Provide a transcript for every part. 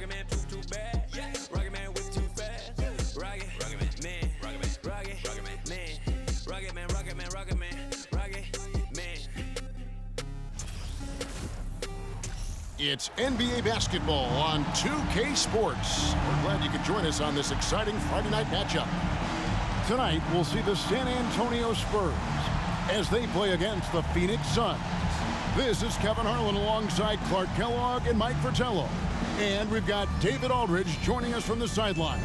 Rocket man poop too bad. Rocket man whip too fast. Rocket man, rocket man, rocket man, rocket man, rocket man, rocket man. It's NBA basketball on 2K Sports. We're glad you could join us on this exciting Friday night matchup. Tonight, we'll see the San Antonio Spurs as they play against the Phoenix Suns. This is Kevin Harlan alongside Clark Kellogg and Mike Fratello. And we've got David Aldridge joining us from the sidelines.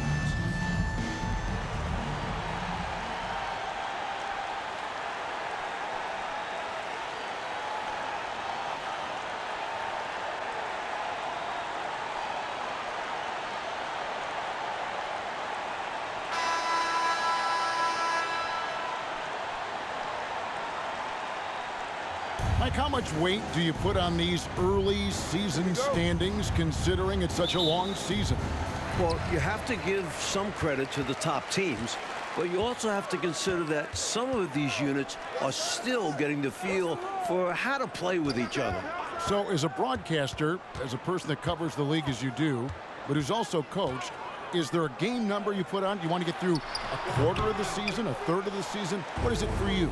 Mike, how much weight do you put on these early season standings considering it's such a long season? Well, you have to give some credit to the top teams, but you also have to consider that some of these units are still getting the feel for how to play with each other. So as a broadcaster, as a person that covers the league as you do, but who's also coached, is there a game number you put on? Do you want to get through a quarter of the season, a third of the season? What is it for you?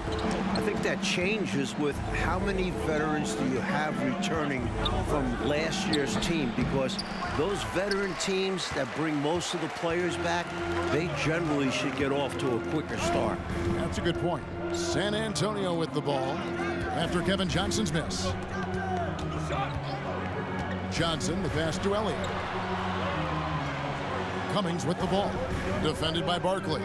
I think that changes with how many veterans do you have returning from last year's team, because those veteran teams that bring most of the players back, they generally should get off to a quicker start. That's a good point. San Antonio with the ball after Kevin Johnson's miss. Johnson, the pass to Elliott. Cummings with the ball. Defended by Barkley.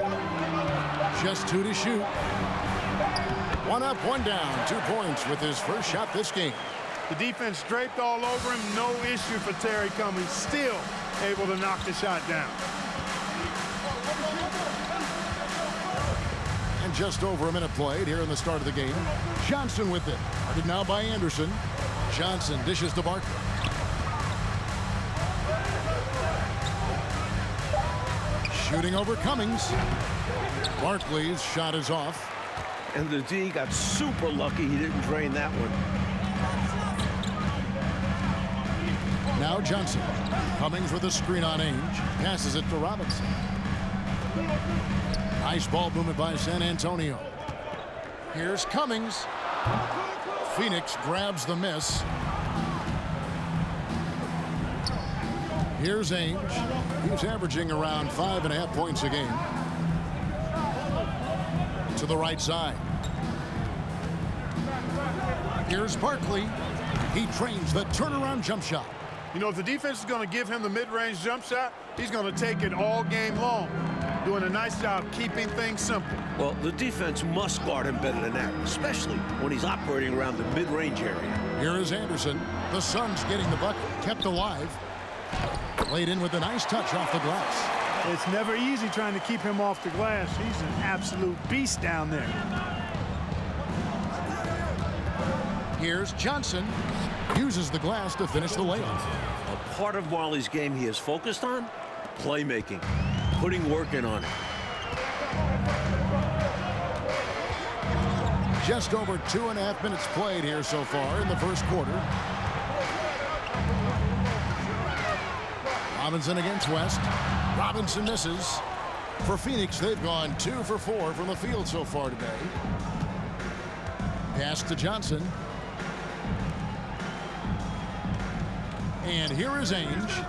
Just 2 to shoot. 1 up, 1 down. 2 points with his first shot this game. The defense draped all over him. No issue for Terry Cummings. Still able to knock the shot down. And just over a minute played here in the start of the game. Johnson with it. Guarded now by Anderson. Johnson dishes to Barkley. Shooting over Cummings. Barkley's shot is off. And the D got super lucky he didn't drain that one. Now Johnson. Cummings with a screen on Ainge. Passes it to Robinson. Nice ball movement by San Antonio. Here's Cummings. Phoenix grabs the miss. Here's Ainge. He's averaging around 5.5 points a game. To the right side. Here's Barkley. He trains the turnaround jump shot. You know, if the defense is going to give him the mid-range jump shot, he's going to take it all game long. Doing a nice job keeping things simple. Well, the defense must guard him better than that, especially when he's operating around the mid-range area. Here is Anderson. The Suns getting the bucket. Kept alive. Laid in with a nice touch off the glass. It's never easy trying to keep him off the glass. He's an absolute beast down there. Here's Johnson. Uses the glass to finish the layup. A part of Marley's game he is focused on? Playmaking. Putting work in on it. Just over 2.5 minutes played here so far in the first quarter. Robinson against West. Robinson misses. For Phoenix, they've gone 2 for 4 from the field so far today. Pass to Johnson. And here is Ainge.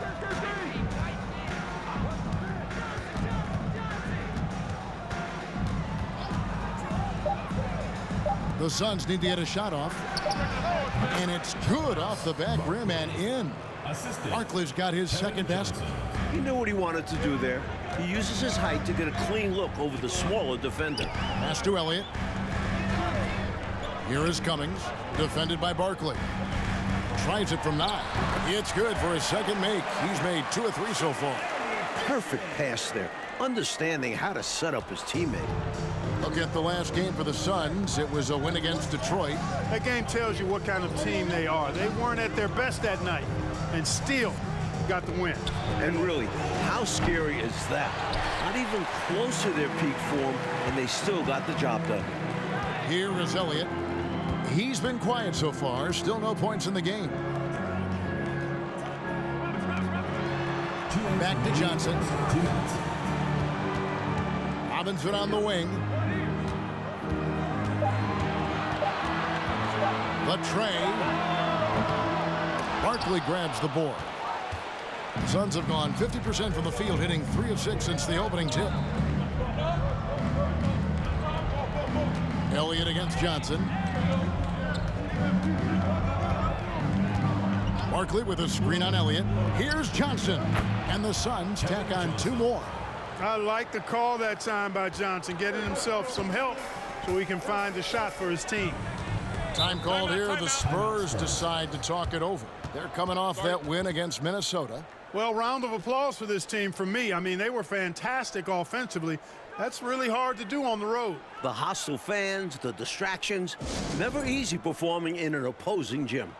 The Suns need to get a shot off. And it's good off the back rim and in. Barkley's got his second basket. He knew what he wanted to do there. He uses his height to get a clean look over the smaller defender. Pass to Elliott. Here is Cummings, defended by Barkley. Tries it from 9. It's good for his second make. He's made 2 of 3 so far. Perfect pass there, understanding how to set up his teammate. Look at the last game for the Suns. It was a win against Detroit. That game tells you what kind of team they are. They weren't at their best that night and still got the win. And really, how scary is that? Not even close to their peak form, and they still got the job done. Here is Elliott. He's been quiet so far. Still no points in the game. Back to Johnson. Robinson on the wing. The tray. Barkley grabs the board. The Suns have gone 50% from the field, hitting 3 of 6 since the opening tip. Elliott against Johnson. Barkley with a screen on Elliott. Here's Johnson. And the Suns tack on 2 more. I like the call that time by Johnson, getting himself some help so he can find a shot for his team. Time called here. The Spurs decide to talk it over. They're coming off that win against Minnesota. Well, round of applause for this team from me. I mean, they were fantastic offensively. That's really hard to do on the road. The hostile fans, the distractions, never easy performing in an opposing gym.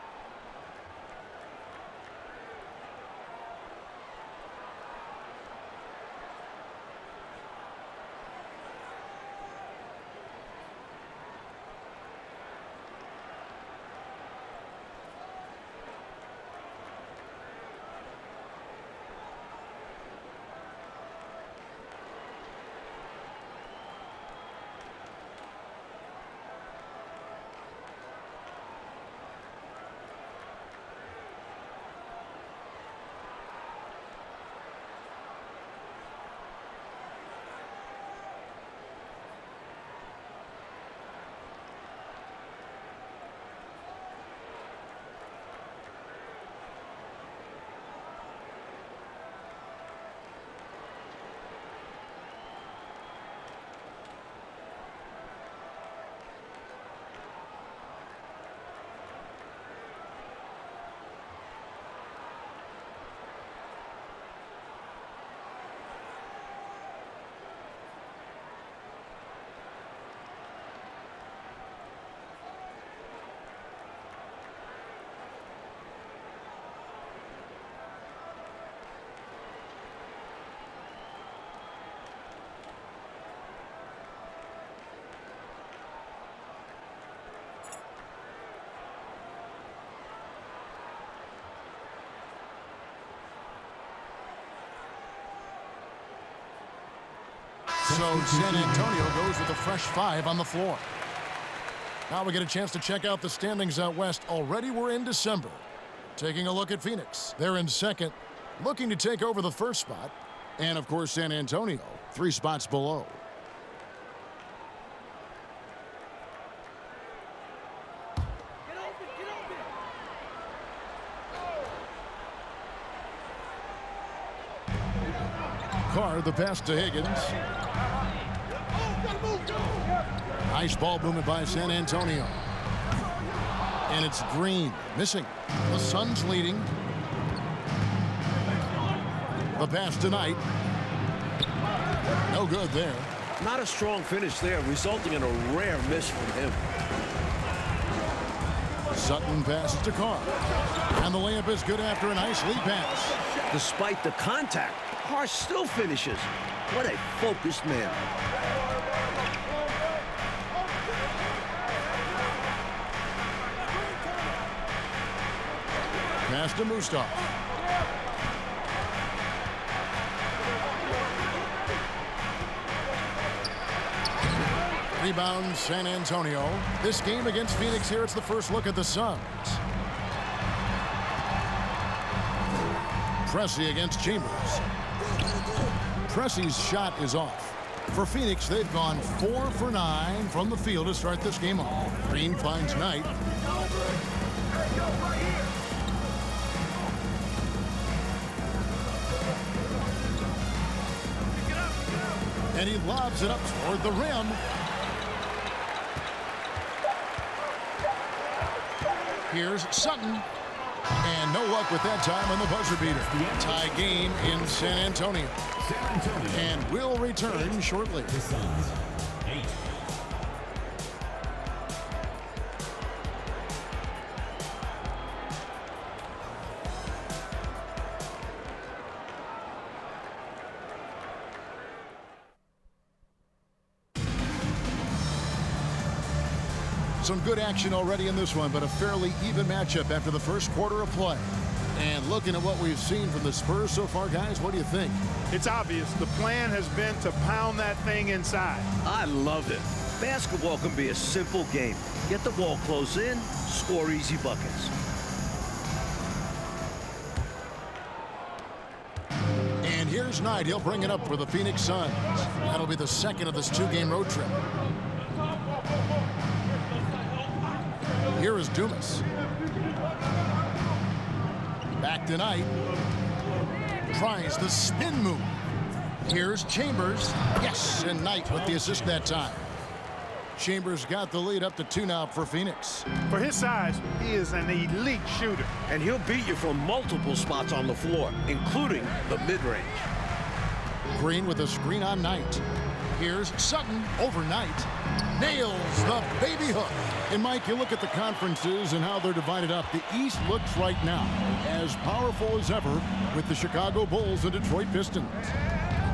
So San Antonio goes with a fresh 5 on the floor. Now we get a chance to check out the standings out west. Already we're in December. Taking a look at Phoenix. They're in second, looking to take over the first spot. And, of course, San Antonio, 3 spots below. Carr, the pass to Higgins. Nice ball movement by San Antonio. And it's Green missing. The Suns leading. The pass tonight. No good there. Not a strong finish there, resulting in a rare miss from him. Sutton passes to Carr. And the layup is good after a nice lead pass. Despite the contact, Carr still finishes. What a focused man. Pass to Mustaf. Rebound San Antonio. This game against Phoenix here, it's the first look at the Suns. Pressey against Chambers. Pressey's shot is off. For Phoenix, they've gone 4 for 9 from the field to start this game off. Green finds Knight. And he lobs it up toward the rim. Here's Sutton. And no luck with that time on the buzzer beater. Tie game in San Antonio. And will return shortly. Some good action already in this one, but a fairly even matchup after the first quarter of play. And looking at what we've seen from the Spurs so far, guys, what do you think? It's obvious. The plan has been to pound that thing inside. I love it. Basketball can be a simple game. Get the ball close in, score easy buckets. And here's Knight. He'll bring it up for the Phoenix Suns. That'll be the second of this two-game road trip. Here is Dumas. Back to Knight. Tries the spin move. Here's Chambers. Yes, and Knight with the assist that time. Chambers got the lead up to 2 now for Phoenix. For his size, he is an elite shooter. And he'll beat you from multiple spots on the floor, including the mid-range. Green with a screen on Knight. Here's Sutton over Knight. Nails the baby hook. And Mike, you look at the conferences and how they're divided up. The East looks right now as powerful as ever with the Chicago Bulls and Detroit Pistons.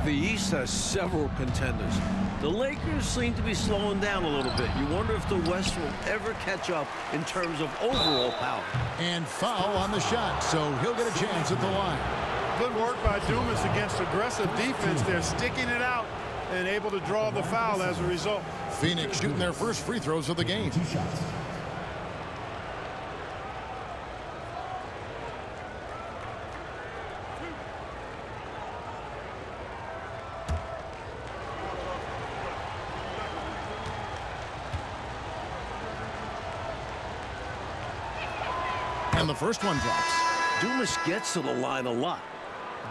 The East has several contenders. The Lakers seem to be slowing down a little bit. You wonder if the West will ever catch up in terms of overall power. And foul on the shot, so he'll get a chance at the line. Good work by Dumas against aggressive defense. They're sticking it out and able to draw the foul as a result. Phoenix shooting their first free throws of the game. 2 shots. And the first one drops. Dumas gets to the line a lot,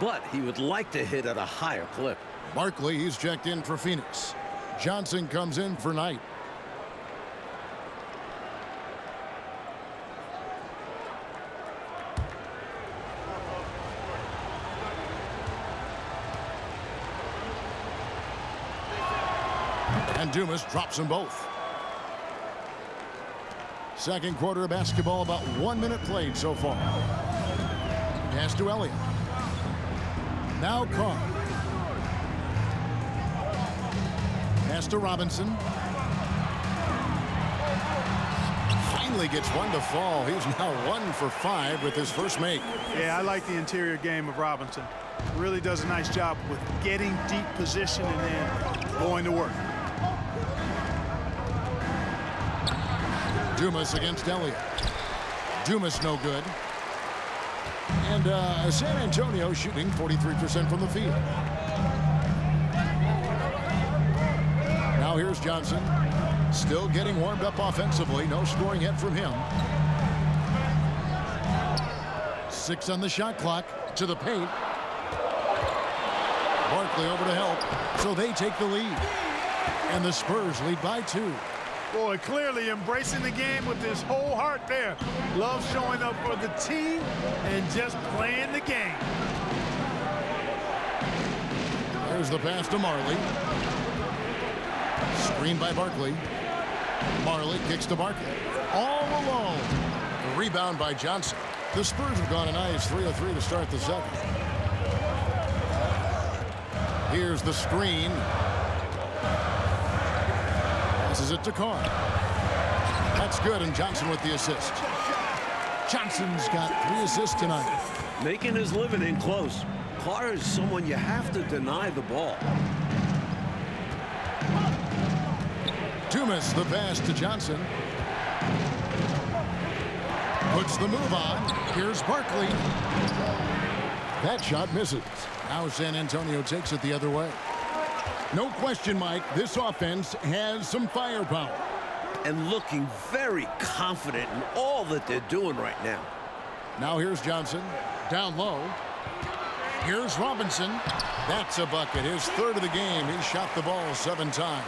but he would like to hit at a higher clip. Barkley, he's checked in for Phoenix. Johnson comes in for Knight. And Dumas drops them both. Second quarter of basketball, about 1 minute played so far. Pass to Elliott. Now Carr. Pass to Robinson. Finally gets one to fall. He's now 1 for 5 with his first make. Yeah, I like the interior game of Robinson. Really does a nice job with getting deep position and then going to work. Dumas against Elliott. Dumas no good. And San Antonio shooting 43% from the field. Now here's Johnson. Still getting warmed up offensively. No scoring yet from him. 6 on the shot clock. To the paint. Barkley over to help. So they take the lead. And the Spurs lead by 2. Boy, clearly embracing the game with his whole heart there. Loves showing up for the team and just playing the game. There's the pass to Marley. Screened by Barkley. Marley kicks to Barkley. All alone. The rebound by Johnson. The Spurs have gone a nice 3 of 3 to start the second. Here's the screen. Passes it to Carr. That's good, and Johnson with the assist. Johnson's got 3 assists tonight. Making his living in close. Carr is someone you have to deny the ball. Dumas the pass to Johnson. Puts the move on. Here's Barkley. That shot misses. Now San Antonio takes it the other way. No question, Mike, this offense has some firepower. And looking very confident in all that they're doing right now. Now here's Johnson. Down low. Here's Robinson. That's a bucket. His 3rd of the game. He shot the ball 7 times.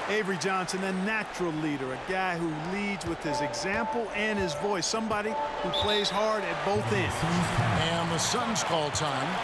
Avery Johnson, a natural leader, a guy who leads with his example and his voice, somebody who plays hard at both ends. And the Suns call time.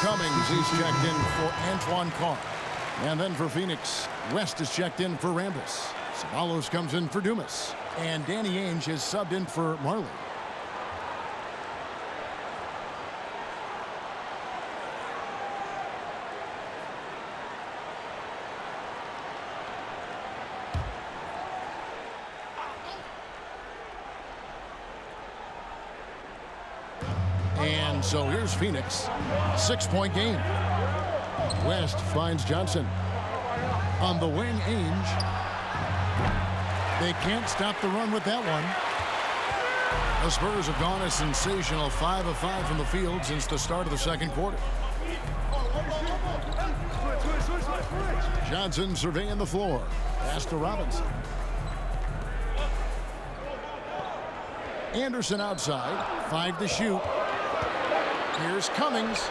Cummings, he's checked in for Antoine Carr. And then for Phoenix, West is checked in for Rambis. Ceballos comes in for Dumas. And Danny Ainge has subbed in for Marley. And so here's Phoenix. 6-point game. West finds Johnson. On the wing, Ainge. They can't stop the run with that one. The Spurs have gone a sensational 5 of 5 from the field since the start of the second quarter. Johnson surveying the floor. Pass to Robinson. Anderson outside. 5 to shoot. Here's Cummings.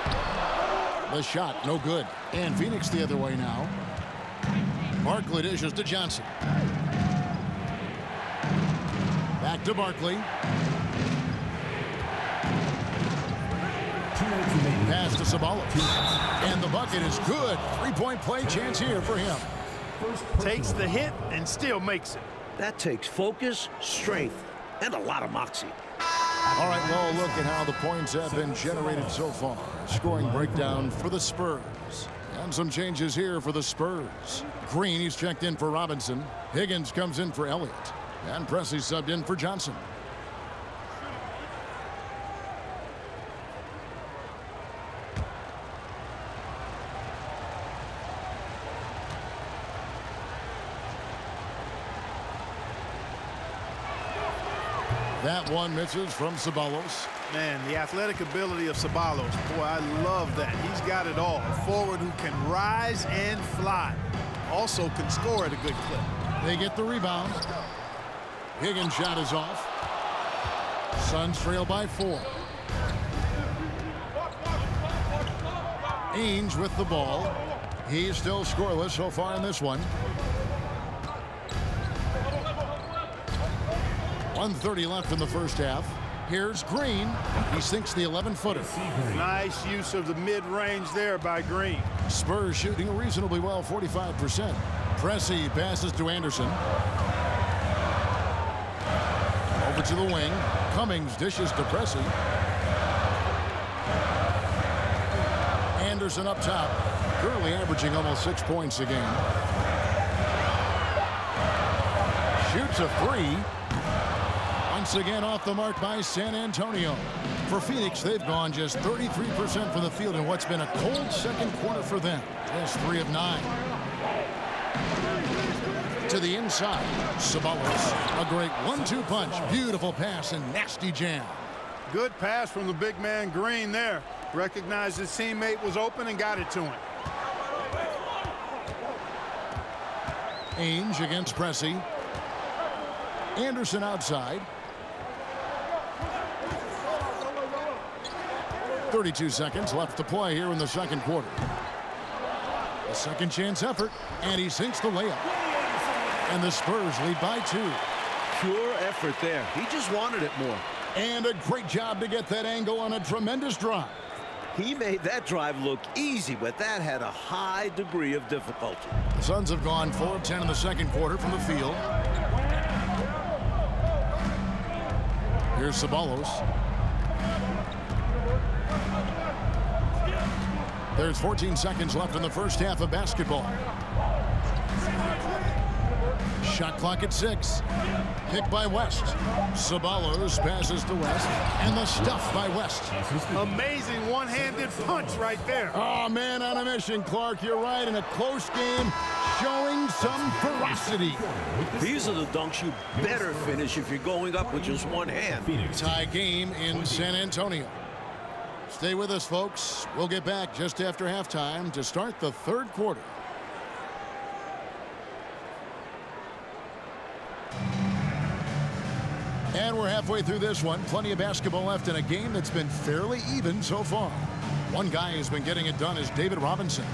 The shot, no good. And Phoenix the other way now. Barkley dishes to Johnson. Back to Barkley. Pass to Ceballos. And the bucket is good. 3-point play chance here for him. Takes the hit and still makes it. That takes focus, strength, and a lot of moxie. All right, well, look at how the points have been generated so far. Scoring breakdown for the Spurs. And some changes here for the Spurs. Green, he's checked in for Robinson. Higgins comes in for Elliott. And Pressey subbed in for Johnson. That one misses from Ceballos. Man, the athletic ability of Ceballos. Boy, I love that. He's got it all. A forward who can rise and fly. Also can score at a good clip. They get the rebound. Higgins' shot is off. Suns trail by 4. Ainge with the ball. He's still scoreless so far in this one. 1:30 left in the first half. Here's Green. He sinks the 11-footer. Nice use of the mid-range there by Green. Spurs shooting reasonably well, 45%. Pressey passes to Anderson. Over to the wing. Cummings dishes to Pressey. Anderson up top. Currently averaging almost 6 points a game. Shoots a 3. Once again off the mark by San Antonio. For Phoenix, they've gone just 33% from the field in what's been a cold second quarter for them. Just 3 of 9. To the inside. Ceballos. A great 1-2 punch. Beautiful pass and nasty jam. Good pass from the big man Green there. Recognized his teammate was open and got it to him. Ainge against Pressey. Anderson outside. 32 seconds left to play here in the second quarter. A second chance effort, and he sinks the layup. And the Spurs lead by 2. Pure effort there. He just wanted it more. And a great job to get that angle on a tremendous drive. He made that drive look easy, but that had a high degree of difficulty. The Suns have gone 4 of 10 in the second quarter from the field. Here's Ceballos. There's 14 seconds left in the first half of basketball. Shot clock at 6. Pick by West. Ceballos passes to West. And the stuff by West. Amazing one-handed punch right there. Oh, man on a mission, Clark. You're right. In a close game, showing some ferocity. These are the dunks you better finish if you're going up with just one hand. Tie game in San Antonio. Stay with us, folks. We'll get back just after halftime to start the third quarter. And we're halfway through this one. Plenty of basketball left in a game that's been fairly even so far. One guy who's been getting it done is David Robinson.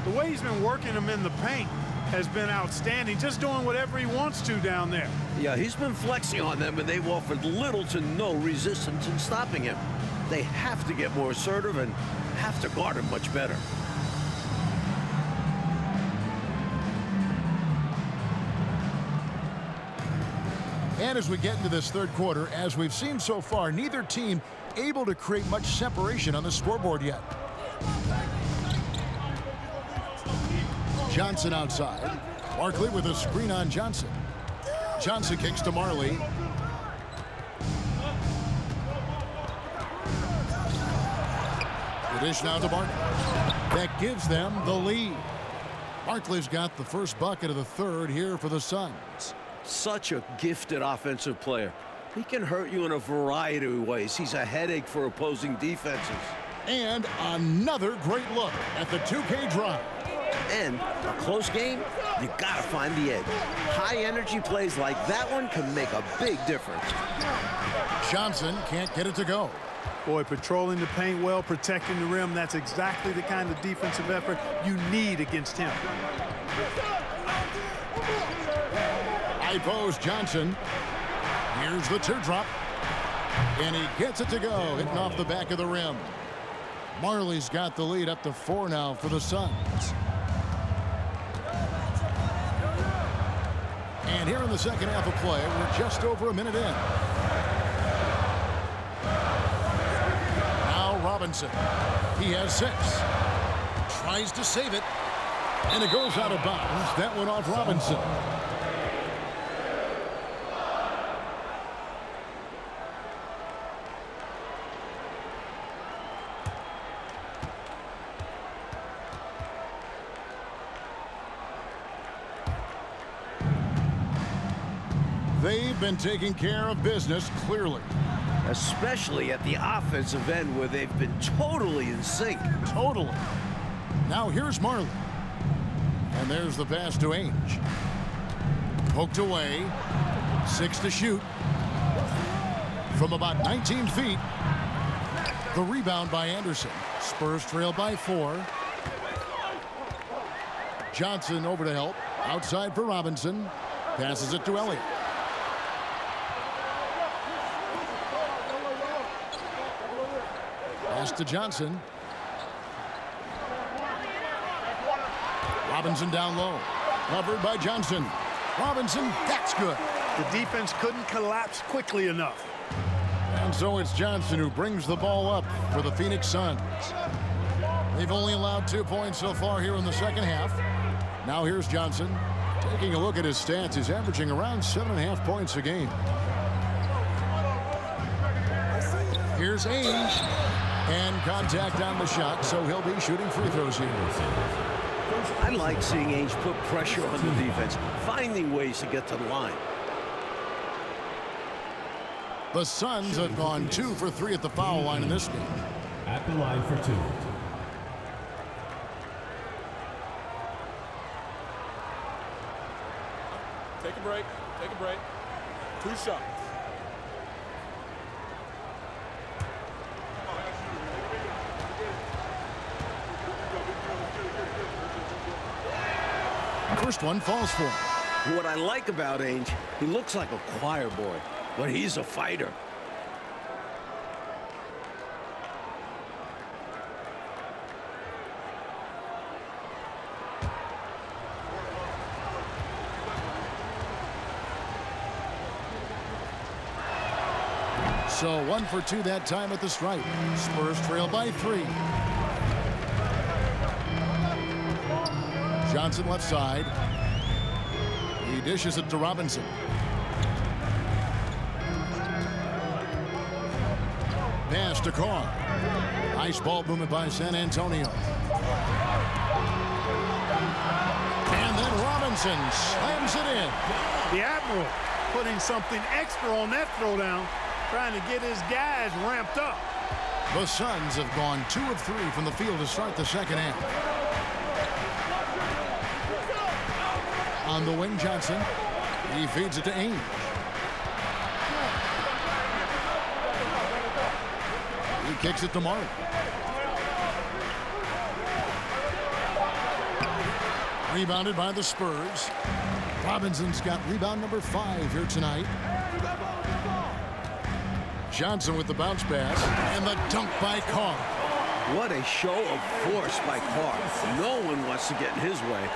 The way he's been working them in the paint has been outstanding, just doing whatever he wants to down there. Yeah, he's been flexing on them, and they've offered little to no resistance in stopping him. They have to get more assertive and have to guard him much better. And as we get into this third quarter, as we've seen so far, neither team able to create much separation on the scoreboard yet. Johnson outside. Barkley with a screen on Johnson. Johnson kicks to Marley. The dish now to Barkley. That gives them the lead. Barkley's got the first bucket of the third here for the Suns. Such a gifted offensive player. He can hurt you in a variety of ways. He's a headache for opposing defenses. And another great look at the 2K drive. And a close game, you gotta find the edge. High energy plays like that one can make a big difference. Johnson can't get it to go. Boy, patrolling the paint well, protecting the rim, that's exactly the kind of defensive effort you need against him. High post Johnson. Here's the teardrop. And he gets it to go, hitting off the back of the rim. Marley's got the lead up to 4 now for the Suns. And here in the second half of play, we're just over a minute in. Now Robinson. He has 6. Tries to save it. And it goes out of bounds. That went off Robinson. They've been taking care of business, clearly. Especially at the offensive end where they've been totally in sync. Totally. Now here's Marley. And there's the pass to Ainge. Poked away. 6 to shoot. From about 19 feet. The rebound by Anderson. Spurs trail by 4. Johnson over to help. Outside for Robinson. Passes it to Elliott. Pass to Johnson. Robinson down low. Covered by Johnson. Robinson, that's good. The defense couldn't collapse quickly enough. And so it's Johnson who brings the ball up for the Phoenix Suns. They've only allowed 2 points so far here in the second half. Now here's Johnson. Taking a look at his stats, he's averaging around 7.5 points a game. Here's Ainge. And contact on the shot, so he'll be shooting free throws here. I like seeing Ainge put pressure on the defense, finding ways to get to the line. The Suns have gone 2 for 3 at the foul line in this game. At the line for 2. Take a break. Take a break. 2 shots. First one falls for him. What I like about Ainge, he looks like a choir boy, but he's a fighter. So 1 for 2 that time at the stripe. Spurs trail by 3. Johnson left side. He dishes it to Robinson. Pass to Carr. Nice ball movement by San Antonio. And then Robinson slams it in. The Admiral putting something extra on that throwdown, trying to get his guys ramped up. The Suns have gone 2 of 3 from the field to start the second half. On the wing, Johnson. He feeds it to Ainge. He kicks it to Marley. Rebounded by the Spurs. Robinson's got rebound number 5 here tonight. Johnson with the bounce pass. And the dunk by Carr. What a show of force by Carr. No one wants to get in his way.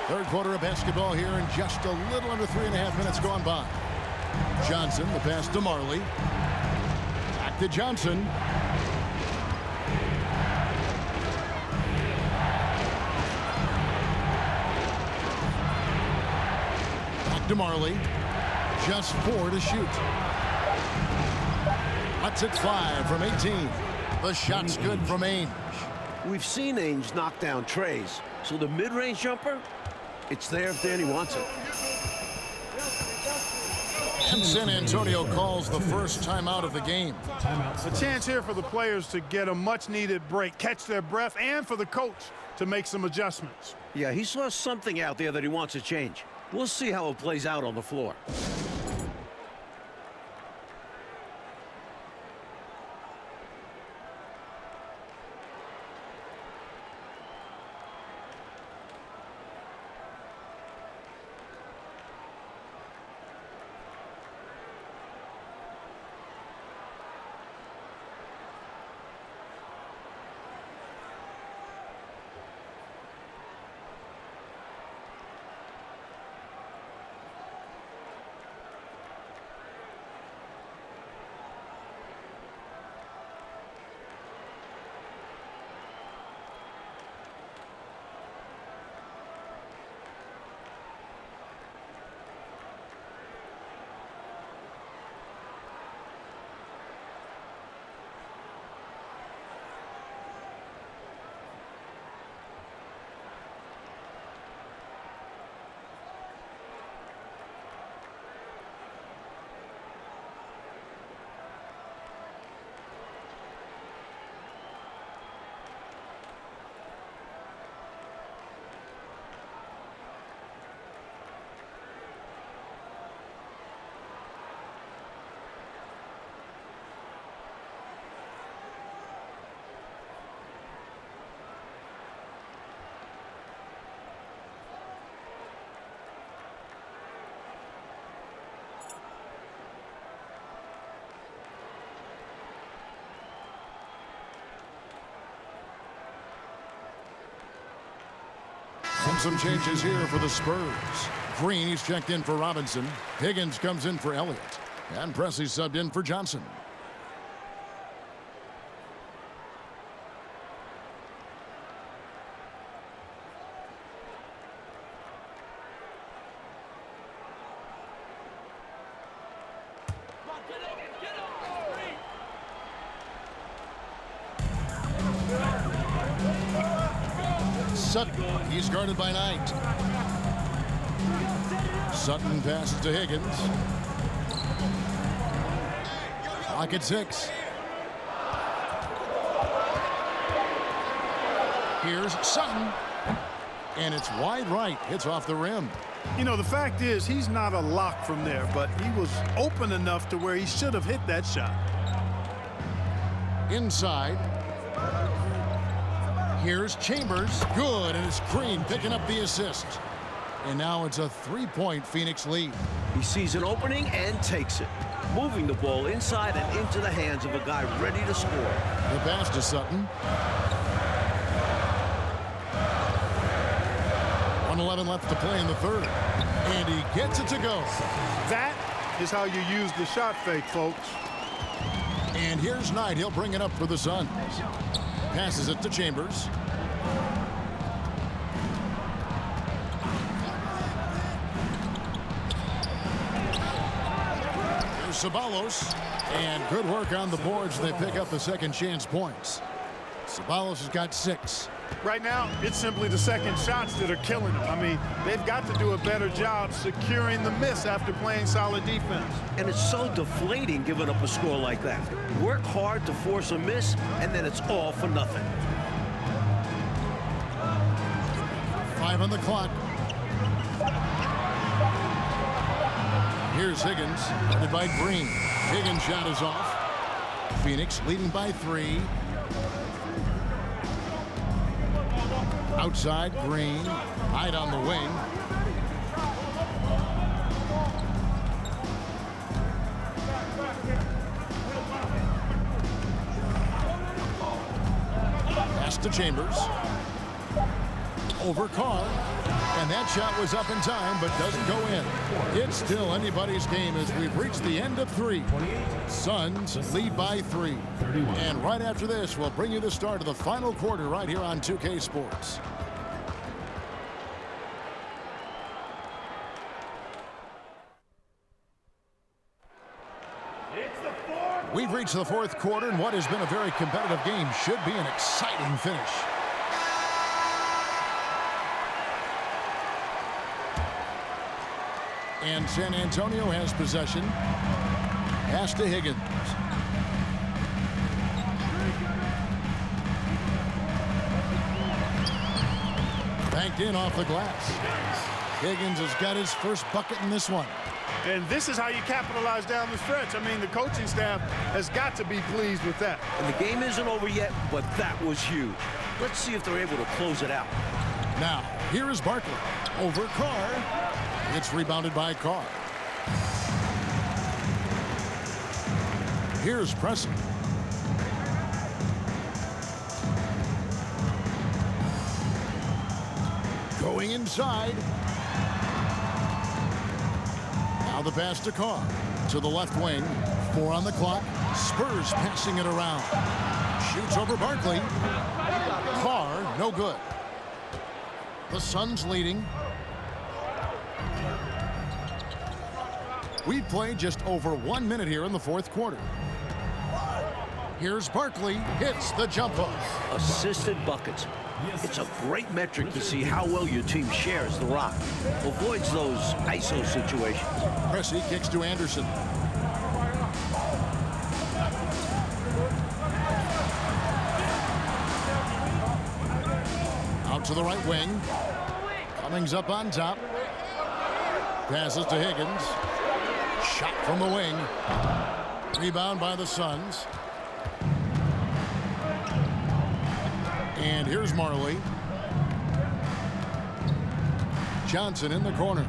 Third quarter of basketball here in just a little under 3.5 minutes gone by. Johnson, the pass to Marley. Back to Johnson. Back to Marley. Just 4 to shoot. Cuts it 5 from 18. The shot's good from Ainge. We've seen Ainge knock down trays, so the mid-range jumper, it's there if Danny wants it. And San Antonio calls the first timeout of the game. A chance here for the players to get a much-needed break, catch their breath, and for the coach to make some adjustments. Yeah, he saw something out there that he wants to change. We'll see how it plays out on the floor. And some changes here for the Spurs. Green, he's checked in for Robinson. Higgins comes in for Elliott. And Presley subbed in for Johnson. Sutton, he's guarded by Knight. Sutton passes to Higgins. Clock at 6. Here's Sutton. And it's wide right. Hits off the rim. You know, the fact is he's not a lock from there, but he was open enough to where he should have hit that shot. Inside. Here's Chambers. Good, and it's Green picking up the assist. And now it's a 3-point Phoenix lead. He sees an opening and takes it, moving the ball inside and into the hands of a guy ready to score. The pass to Sutton. 1:11 left to play in the third. And he gets it to go. That is how you use the shot fake, folks. And here's Knight. He'll bring it up for the Suns. Passes it to Chambers. Here's Ceballos. And good work on the boards. They pick up the second chance points. Ceballos has got 6. Right now, it's simply the second shots that are killing them. I mean, they've got to do a better job securing the miss after playing solid defense. And it's so deflating giving up a score like that. Work hard to force a miss, and then it's all for nothing. 5 on the clock. Here's Higgins, guarded by Green. Higgins' shot is off. Phoenix leading by 3. Outside, Green. Hyde on the wing. Pass to Chambers. Over Carr. And that shot was up in time, but doesn't go in. It's still anybody's game as we've reached the end of 3. Suns lead by 3. And right after this, we'll bring you the start of the final quarter right here on 2K Sports. We've reached the 4th quarter, and what has been a very competitive game should be an exciting finish. And San Antonio has possession. Pass to Higgins. Banked in off the glass. Higgins has got his first bucket in this one. And this is how you capitalize down the stretch. I mean, the coaching staff has got to be pleased with that. And the game isn't over yet, but that was huge. Let's see if they're able to close it out. Now, here is Barkley. Over Carr. It's rebounded by Carr. Here's Preston. Going inside. Now the pass to Carr. To the left wing. 4 on the clock. Spurs passing it around. Shoots over Barkley. Carr, no good. The Suns leading. We've played just over 1 minute here in the 4th quarter. Here's Barkley. Hits the jump hook. Assisted buckets. It's a great metric to see how well your team shares the rock. Avoids those ISO situations. Pressey kicks to Anderson. Out to the right wing. Cummings up on top. Passes to Higgins. Shot from the wing. Rebound by the Suns. And here's Marley. Johnson in the corner.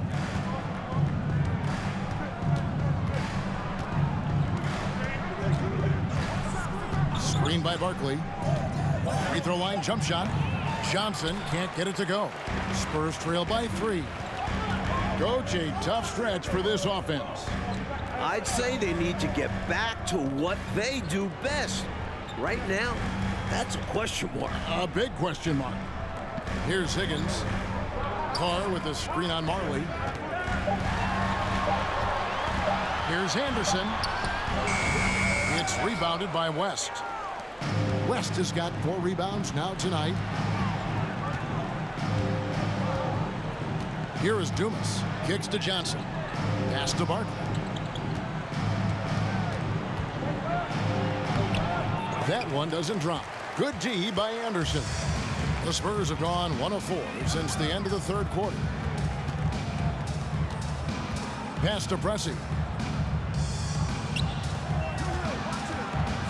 Screen by Barkley. Free throw line jump shot. Johnson can't get it to go. Spurs trail by 3. Coach, a tough stretch for this offense. I'd say they need to get back to what they do best. Right now, that's a question mark. A big question mark. Here's Higgins. Carr with the screen on Marley. Here's Anderson. It's rebounded by West. West has got 4 rebounds now tonight. Here is Dumas. Kicks to Johnson. Pass to Barkley. That one doesn't drop. Good D by Anderson. The Spurs have gone 1 of 4 since the end of the 3rd quarter. Pass to Pressey.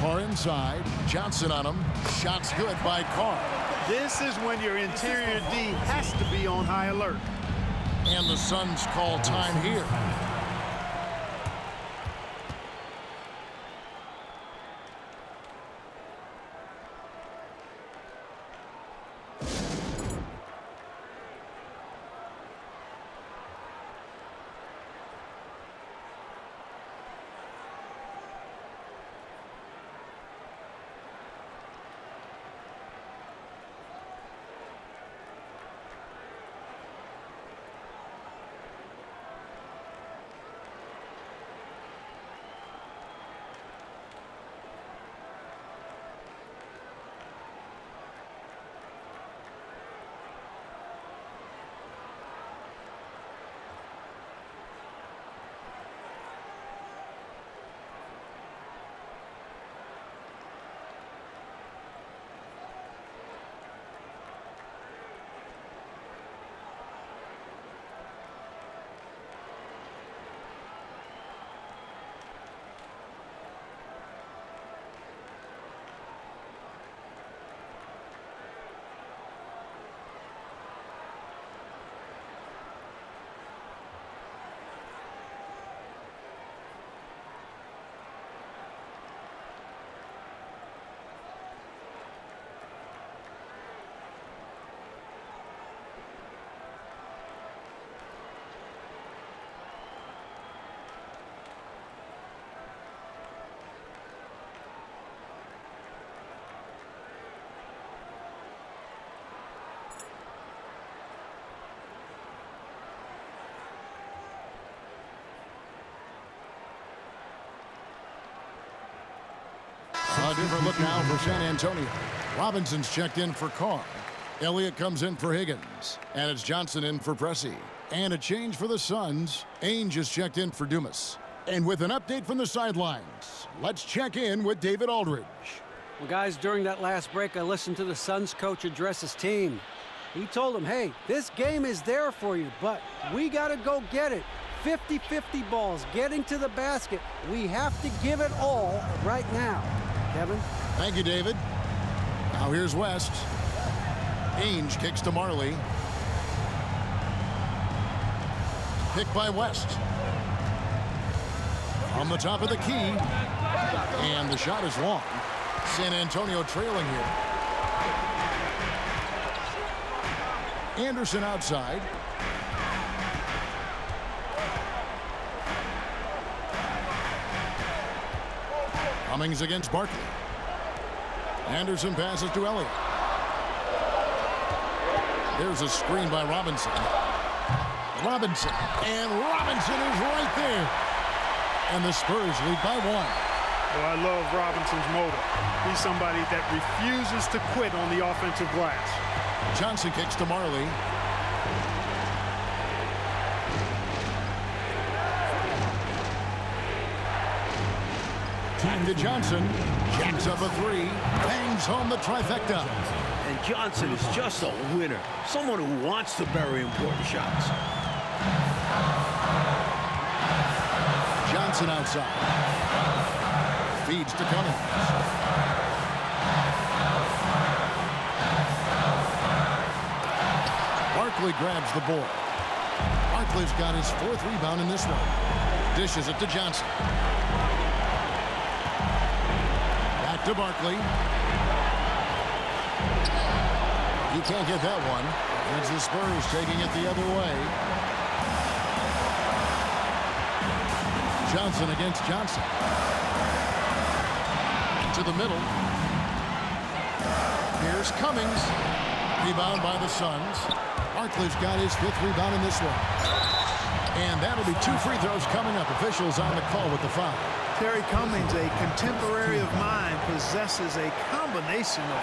Carr inside. Johnson on him. Shots good by Carr. This is when your interior D has to be on high alert. And the Suns call time here. different look now for San Antonio. Robinson's checked in for Carr. Elliott comes in for Higgins. And it's Johnson in for Pressey. And a change for the Suns. Ainge is checked in for Dumas. And with an update from the sidelines, let's check in with David Aldridge. Well, guys, during that last break, I listened to the Suns coach address his team. He told them, hey, this game is there for you, but we got to go get it. 50-50 balls, getting to the basket. We have to give it all right now. Kevin? Thank you, David. Now here's West. Ainge kicks to Marley. Pick by West. On the top of the key. And the shot is long. San Antonio trailing here. Anderson outside. Cummings against Barkley. Anderson passes to Elliott. There's a screen by Robinson. Robinson. And Robinson is right there. And the Spurs lead by 1. Well, I love Robinson's motor. He's somebody that refuses to quit on the offensive glass. Johnson kicks to Marley. Back to Johnson. Jacks up a 3. Bangs home the trifecta. And Johnson is just a winner. Someone who wants to bury important shots. Johnson outside. Feeds to Cummings. Barkley grabs the ball. Barkley's got his 4th rebound in this one. Dishes it to Johnson. Back to Barkley. He can't get that one. It's the Spurs taking it the other way. Johnson against Johnson. To the middle. Here's Cummings. Rebound by the Suns. Barkley's got his 5th rebound in this one. And that'll be 2 free throws coming up. Officials on the call with the foul. Terry Cummings, a contemporary of mine, possesses a combination of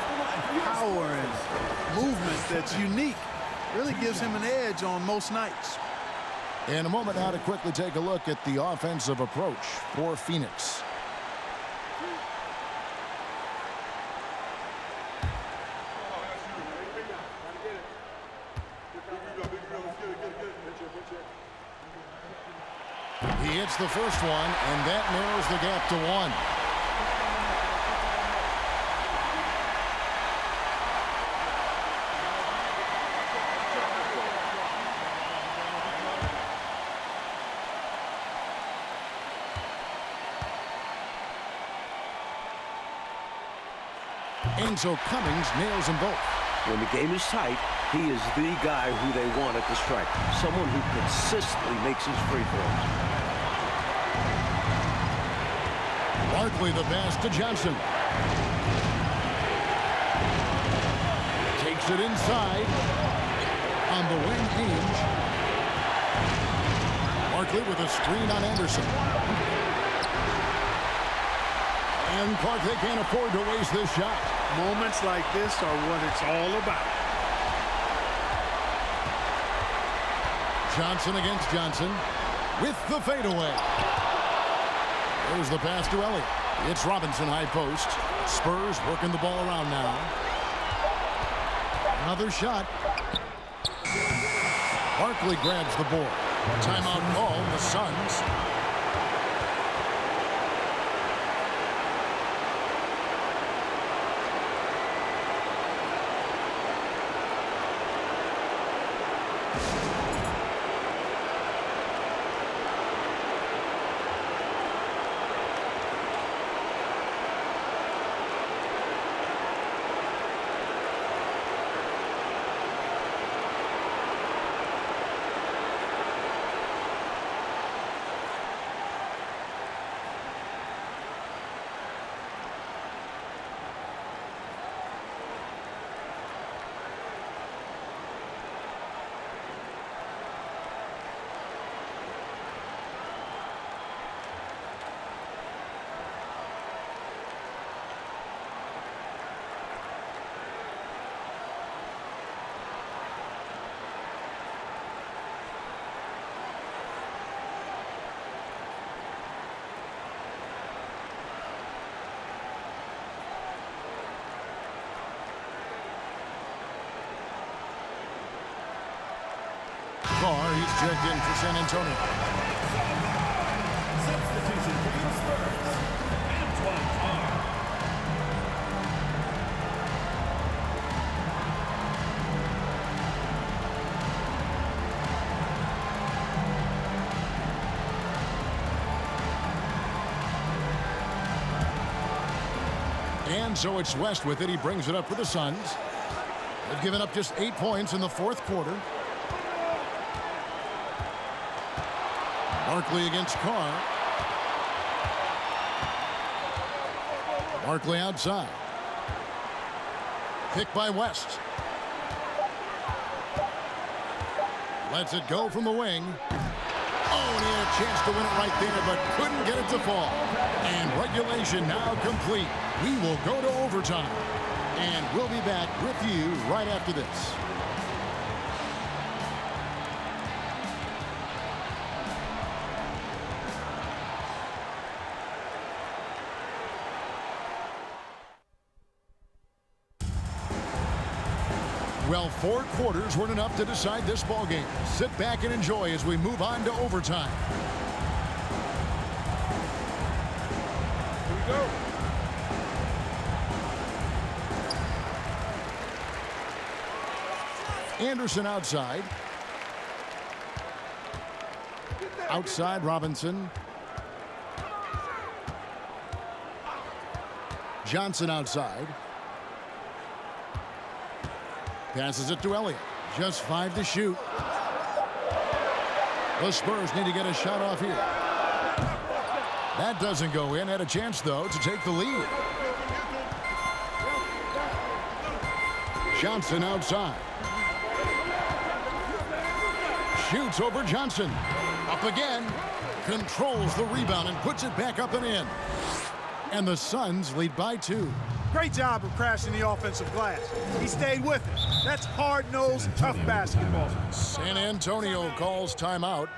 power and movement that's unique. Really gives him an edge on most nights. In a moment now to quickly take a look at the offensive approach for Phoenix. He hits the first one, and that narrows the gap to 1. And so Cummings nails them both. When the game is tight, he is the guy who they want at the stripe. Someone who consistently makes his free throws. Barkley the pass to Johnson. Takes it inside. On the wing, Ainge. Barkley with a screen on Anderson. And Clark, they can't afford to waste this shot. Moments like this are what it's all about. Johnson against Johnson with the fadeaway. There's the pass to Elliott. It's Robinson high post. Spurs working the ball around now. Another shot. Barkley grabs the board. Timeout call, the Suns. Carr. He's checked in for San Antonio. Substitution for the Spurs. Antoine Carr. And so it's West with it. He brings it up for the Suns. They've given up just 8 points in the fourth quarter. Barkley against Carr. Barkley outside. Picked by West. Lets it go from the wing. Oh, and he had a chance to win it right there, but couldn't get it to fall. And regulation now complete. We will go to overtime. And we'll be back with you right after this. Well, 4 quarters weren't enough to decide this ball game. Sit back and enjoy as we move on to overtime. Here we go. Anderson outside. Outside Robinson. Johnson outside. Passes it to Elliott. Just 5 to shoot. The Spurs need to get a shot off here. That doesn't go in. Had a chance, though, to take the lead. Johnson outside. Shoots over Johnson. Up again. Controls the rebound and puts it back up and in. And the Suns lead by 2. Great job of crashing the offensive glass. He stayed with it. That's hard-nosed, tough basketball. San Antonio calls timeout.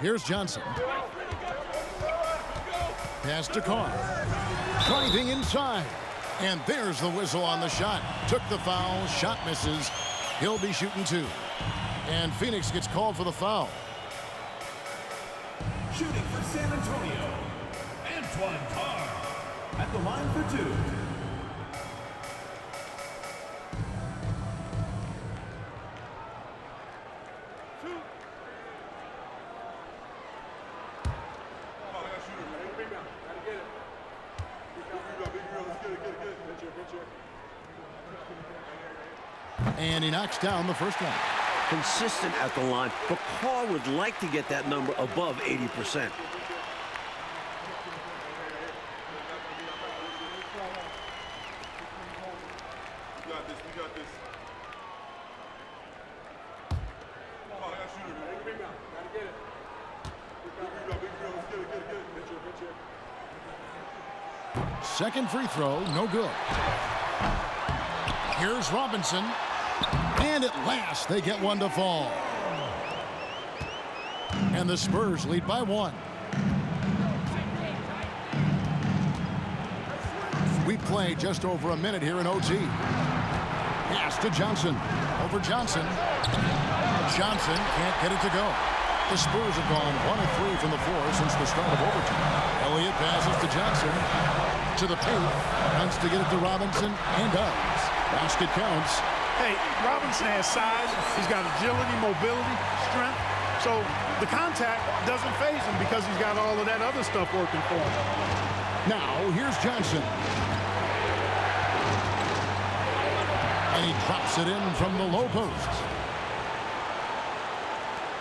Here's Johnson. Pass to Carr. Driving inside. And there's the whistle on the shot. Took the foul. Shot misses. He'll be shooting 2. And Phoenix gets called for the foul. Shooting for San Antonio, Antoine Carr. At the line for 2. And he knocks down the first one. Consistent at the line, but Carr would like to get that number above 80%. Second free throw, no good. Here's Robinson. And at last, they get one to fall. And the Spurs lead by 1. We play just over a minute here in OT. Pass to Johnson. Over Johnson. Johnson can't get it to go. The Spurs have gone 1 of 3 from the floor since the start of overtime. Elliott passes to Johnson. To the paint. Wants to get it to Robinson. And does. Basket counts. Hey, Robinson has size. He's got agility, mobility, strength. So the contact doesn't faze him because he's got all of that other stuff working for him. Now, here's Johnson. And he drops it in from the low post.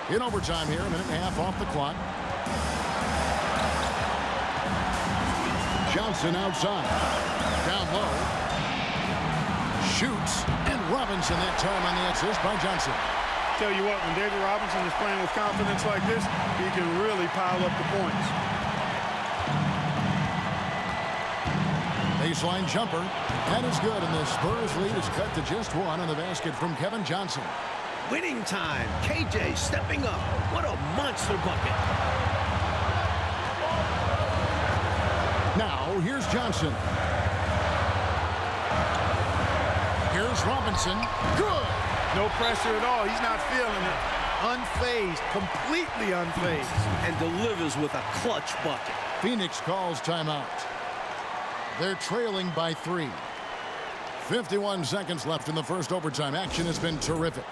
In overtime here, a minute and a half off the clock. Johnson outside. Down low. Shoots. And Robinson that time on the assist by Johnson. Tell you what, when David Robinson is playing with confidence like this, he can really pile up the points. Baseline jumper. That is good, and the Spurs lead is cut to just 1 on the basket from Kevin Johnson. Winning time. KJ stepping up. What a monster bucket. Now, here's Johnson. Here's Robinson. Good. No pressure at all. He's not feeling it. Unfazed. Completely unfazed. And delivers with a clutch bucket. Phoenix calls timeout. They're trailing by 3. 51 seconds left in the first overtime. Action has been terrific.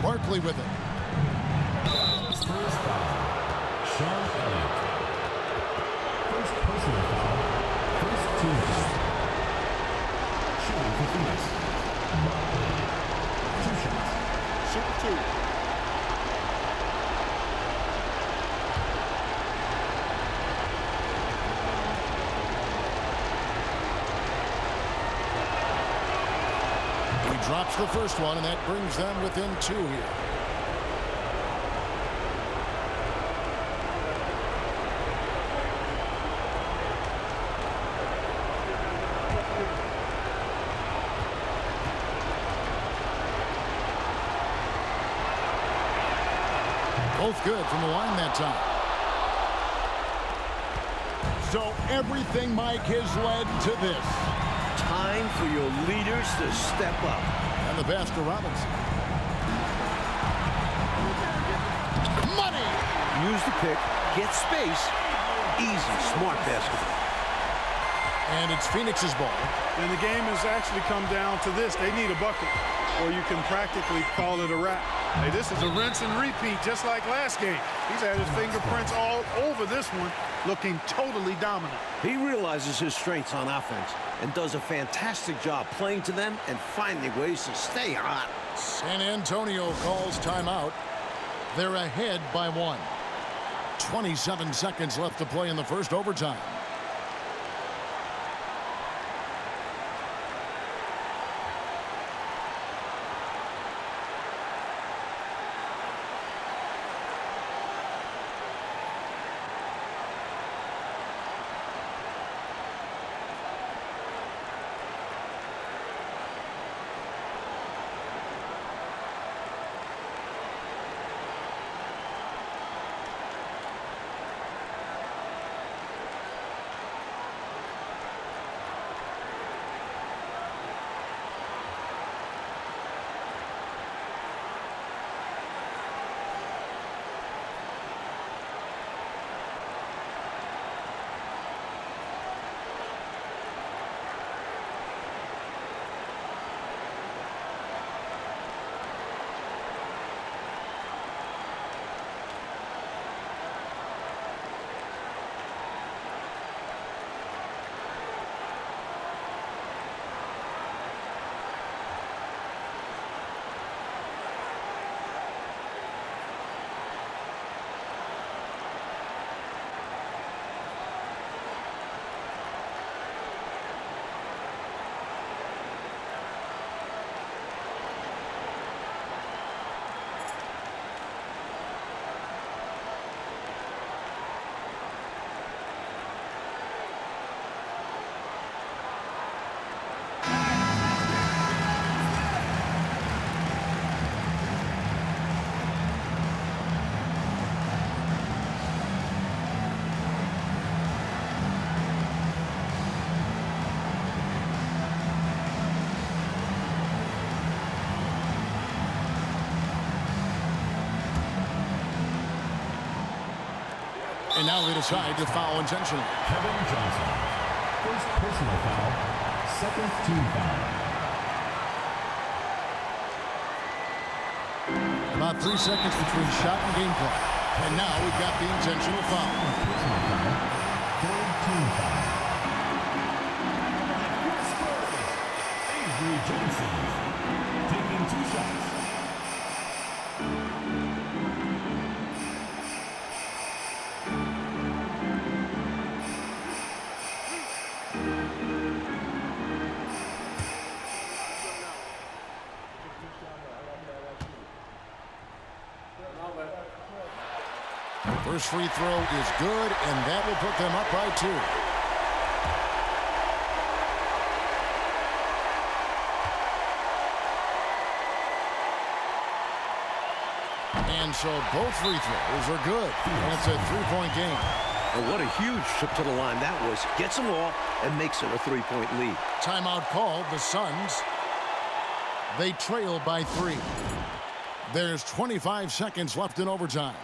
Barkley with it. Spurs foul. Sean Elliott. First personal foul. First team foul. Shooting for Phoenix. Barkley. 2 shots. Shoot 2. Drops the first one, and that brings them within 2 here. Both good from the line that time. So everything, Mike, has led to this. Time for your leaders to step up. And the pass to Robinson. Money! Use the pick, get space. Easy, smart basketball. And it's Phoenix's ball. And the game has actually come down to this. They need a bucket, or you can practically call it a wrap. Hey, this is a rinse and repeat, just like last game. He's had his fingerprints all over this one, looking totally dominant. He realizes his strengths on offense and does a fantastic job playing to them and finding ways to stay hot. San Antonio calls timeout. They're ahead by 1. 27 seconds left to play in the first overtime. And now they decide to foul intentionally. Kevin Johnson. First personal foul. Second team foul. About 3 seconds between shot and game clock. And now we've got the intentional foul. Personal foul. Third team foul. Avery Johnson. Taking 2 shots. First free throw is good, and that will put them up by 2. And so both free throws are good. And it's a 3-point game. And what a huge trip to the line that was. Gets them all and makes it a 3-point lead. Timeout called. The Suns, they trail by 3. There's 25 seconds left in overtime.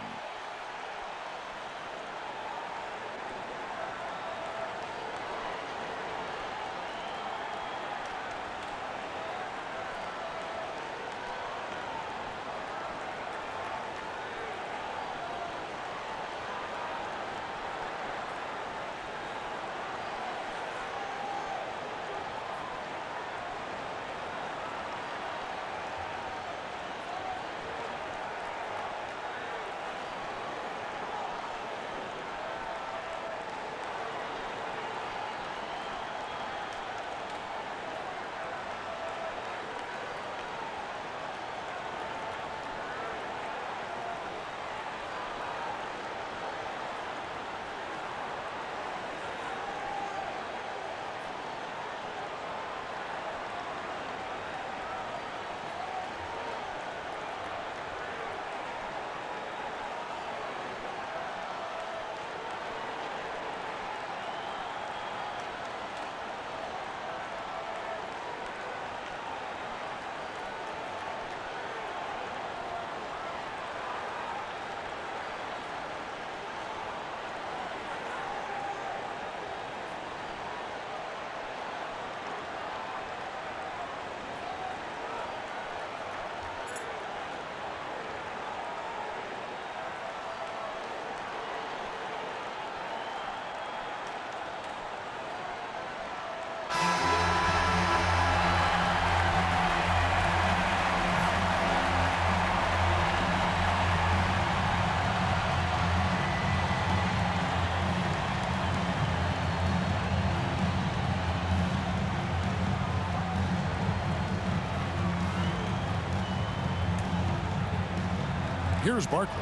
Here's Barkley.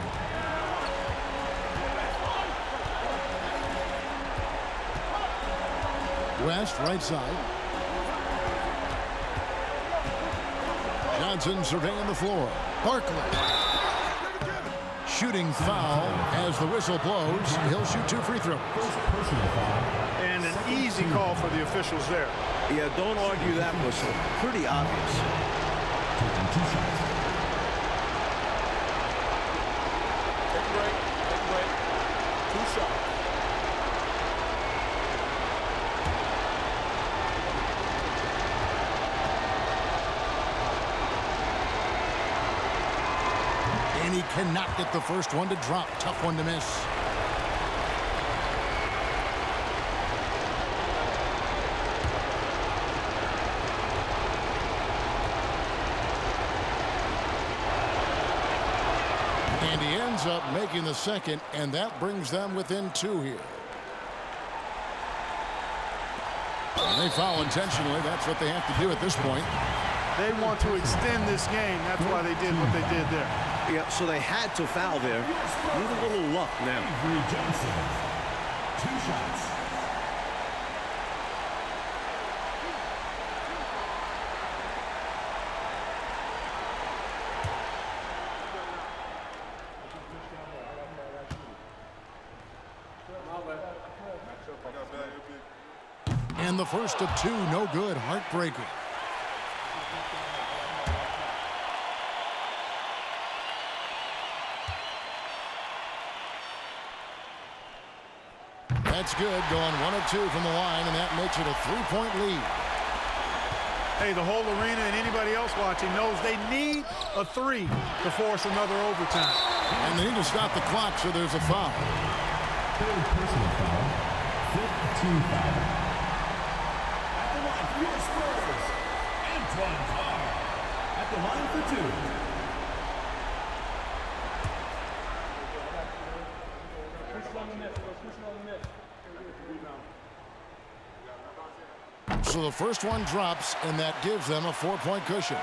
West, right side. Johnson surveying the floor. Barkley. Shooting foul as the whistle blows. He'll shoot 2 free throws. And an easy call for the officials there. Yeah, don't argue that whistle. Pretty obvious. Taking 2 shots. Take a break. Take a break. 2 shots. And he cannot get the first one to drop. Tough one to miss. And he ends up making the second, and that brings them within 2 here. And they foul intentionally. That's what they have to do at this point. They want to extend this game. That's why they did what they did there. Yeah, so they had to foul there. Need a little luck now. Avery Johnson. 2 shots. And the first of 2, no good. Heartbreaker. That's good. Going 1 of 2 from the line, and that makes it a 3-point lead. Hey, the whole arena and anybody else watching knows they need a 3 to force another overtime. And they need to stop the clock, so there's a foul. 3rd personal foul. 5th team foul. At the line for your Spurs, Antoine Carr. At the line for 2. So the first one drops, and that gives them a 4-point cushion.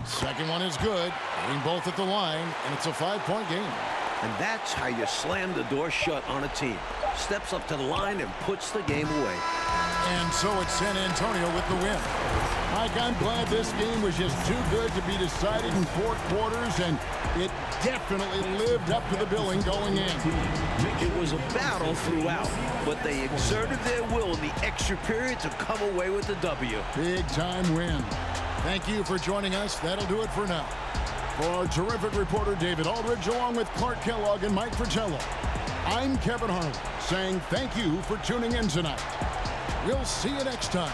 Second one is good. Hitting both at the line, and it's a 5-point game. And that's how you slam the door shut on a team. Steps up to the line and puts the game away. And so it's San Antonio with the win. Mike, I'm glad this game was just too good to be decided in 4 quarters, and it definitely lived up to the billing going in. It was a battle throughout, but they exerted their will in the extra period to come away with the W. Big-time win. Thank you for joining us. That'll do it for now. For our terrific reporter, David Aldridge, along with Clark Kellogg and Mike Fratello, I'm Kevin Harlan, saying thank you for tuning in tonight. We'll see you next time.